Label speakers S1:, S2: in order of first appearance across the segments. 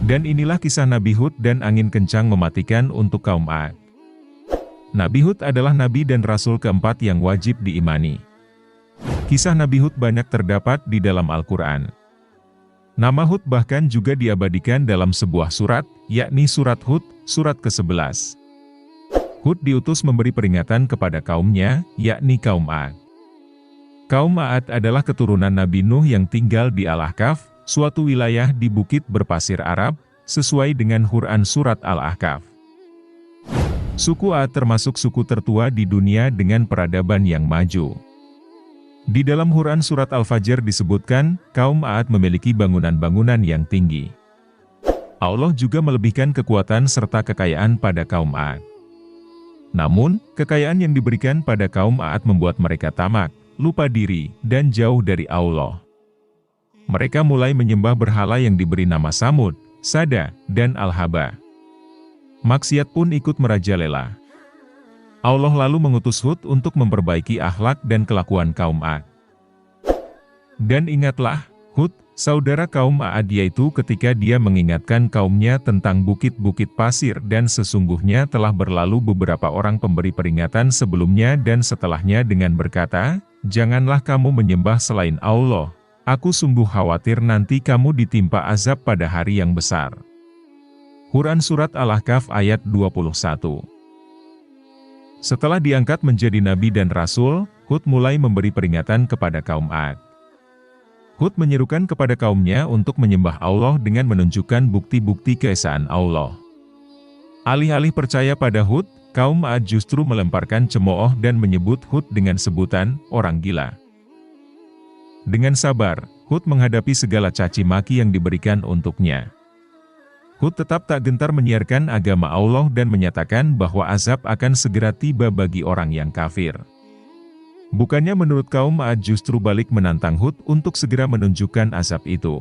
S1: Dan inilah kisah Nabi Hud dan angin kencang mematikan untuk kaum 'Ad. Nabi Hud adalah nabi dan rasul keempat yang wajib diimani. Kisah Nabi Hud banyak terdapat di dalam Al-Quran. Nama Hud bahkan juga diabadikan dalam sebuah surat, yakni surat Hud, surat ke-11. Hud diutus memberi peringatan kepada kaumnya, yakni kaum 'Ad. Kaum 'Ad adalah keturunan Nabi Nuh yang tinggal di Al-Ahqaf, suatu wilayah di bukit berpasir Arab, sesuai dengan Quran surat Al-Ahqaf. Suku 'Ad termasuk suku tertua di dunia dengan peradaban yang maju. Di dalam Quran surat Al-Fajr disebutkan, kaum 'Ad memiliki bangunan-bangunan yang tinggi. Allah juga melebihkan kekuatan serta kekayaan pada kaum 'Ad. Namun, kekayaan yang diberikan pada kaum 'Ad membuat mereka tamak, lupa diri, dan jauh dari Allah. Mereka mulai menyembah berhala yang diberi nama Samud, Sada, dan Al-Haba. Maksiat pun ikut merajalela. Allah lalu mengutus Hud untuk memperbaiki akhlak dan kelakuan kaum 'Ad. Dan ingatlah, Hud, saudara kaum 'Ad yaitu ketika dia mengingatkan kaumnya tentang bukit-bukit pasir dan sesungguhnya telah berlalu beberapa orang pemberi peringatan sebelumnya dan setelahnya dengan berkata, janganlah kamu menyembah selain Allah. Aku sungguh khawatir nanti kamu ditimpa azab pada hari yang besar. Quran surat Al-Ahqaf ayat 21. Setelah diangkat menjadi nabi dan rasul, Hud mulai memberi peringatan kepada kaum 'Ad. Hud menyerukan kepada kaumnya untuk menyembah Allah dengan menunjukkan bukti-bukti keesaan Allah. Alih-alih percaya pada Hud, kaum 'Ad justru melemparkan cemooh dan menyebut Hud dengan sebutan orang gila. Dengan sabar, Hud menghadapi segala caci maki yang diberikan untuknya. Hud tetap tak gentar menyiarkan agama Allah dan menyatakan bahwa azab akan segera tiba bagi orang yang kafir. Bukannya menurut kaum 'Ad justru balik menantang Hud untuk segera menunjukkan azab itu.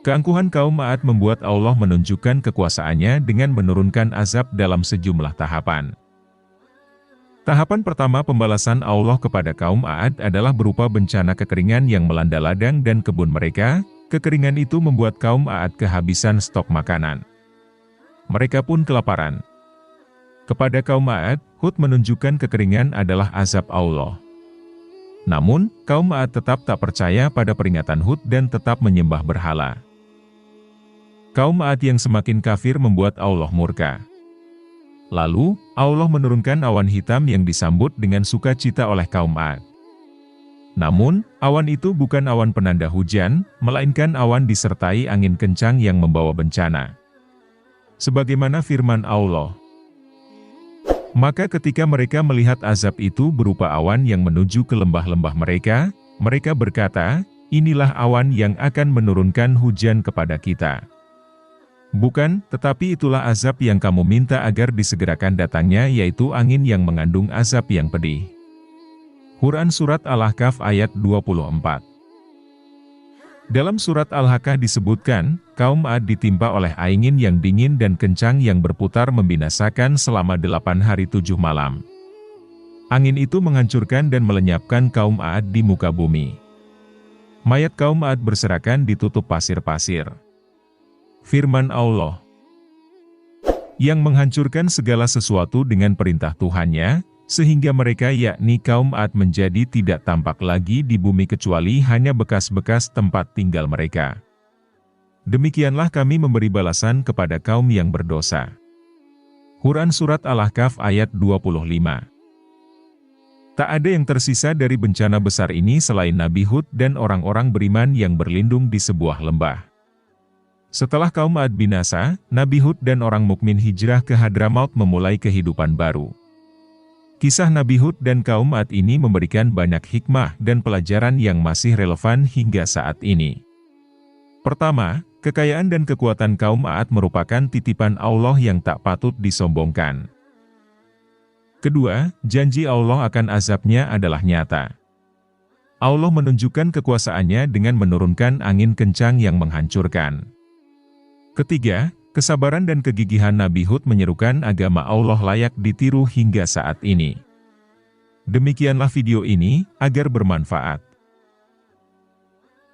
S1: Keangkuhan kaum 'Ad membuat Allah menunjukkan kekuasaannya dengan menurunkan azab dalam sejumlah tahapan. Tahapan pertama pembalasan Allah kepada kaum 'Ad adalah berupa bencana kekeringan yang melanda ladang dan kebun mereka. Kekeringan itu membuat kaum 'Ad kehabisan stok makanan. Mereka pun kelaparan. Kepada kaum 'Ad, Hud menunjukkan kekeringan adalah azab Allah. Namun, kaum 'Ad tetap tak percaya pada peringatan Hud dan tetap menyembah berhala. Kaum 'Ad yang semakin kafir membuat Allah murka. Lalu, Allah menurunkan awan hitam yang disambut dengan sukacita oleh kaum 'Ad. Namun, awan itu bukan awan penanda hujan, melainkan awan disertai angin kencang yang membawa bencana. Sebagaimana firman Allah, maka ketika mereka melihat azab itu berupa awan yang menuju ke lembah-lembah mereka, mereka berkata, inilah awan yang akan menurunkan hujan kepada kita. Bukan, tetapi itulah azab yang kamu minta agar disegerakan datangnya yaitu angin yang mengandung azab yang pedih. Quran surat Al-Ahqaf ayat 24. Dalam surat Al-Haqqah disebutkan, kaum 'Ad ditimpa oleh angin yang dingin dan kencang yang berputar membinasakan selama 8 hari 7 malam. Angin itu menghancurkan dan melenyapkan kaum 'Ad di muka bumi. Mayat kaum 'Ad berserakan ditutup pasir-pasir. Firman Allah, yang menghancurkan segala sesuatu dengan perintah Tuhannya, sehingga mereka yakni kaum 'Ad menjadi tidak tampak lagi di bumi kecuali hanya bekas-bekas tempat tinggal mereka. Demikianlah kami memberi balasan kepada kaum yang berdosa. Quran surat Al-Ahqaf ayat 25. Tak ada yang tersisa dari bencana besar ini selain Nabi Hud dan orang-orang beriman yang berlindung di sebuah lembah. Setelah kaum 'Ad binasa, Nabi Hud dan orang mukmin hijrah ke Hadramaut memulai kehidupan baru. Kisah Nabi Hud dan kaum 'Ad ini memberikan banyak hikmah dan pelajaran yang masih relevan hingga saat ini. Pertama, kekayaan dan kekuatan kaum 'Ad merupakan titipan Allah yang tak patut disombongkan. Kedua, janji Allah akan azabnya adalah nyata. Allah menunjukkan kekuasaannya dengan menurunkan angin kencang yang menghancurkan. Ketiga, kesabaran dan kegigihan Nabi Hud menyerukan agama Allah layak ditiru hingga saat ini. Demikianlah video ini, agar bermanfaat.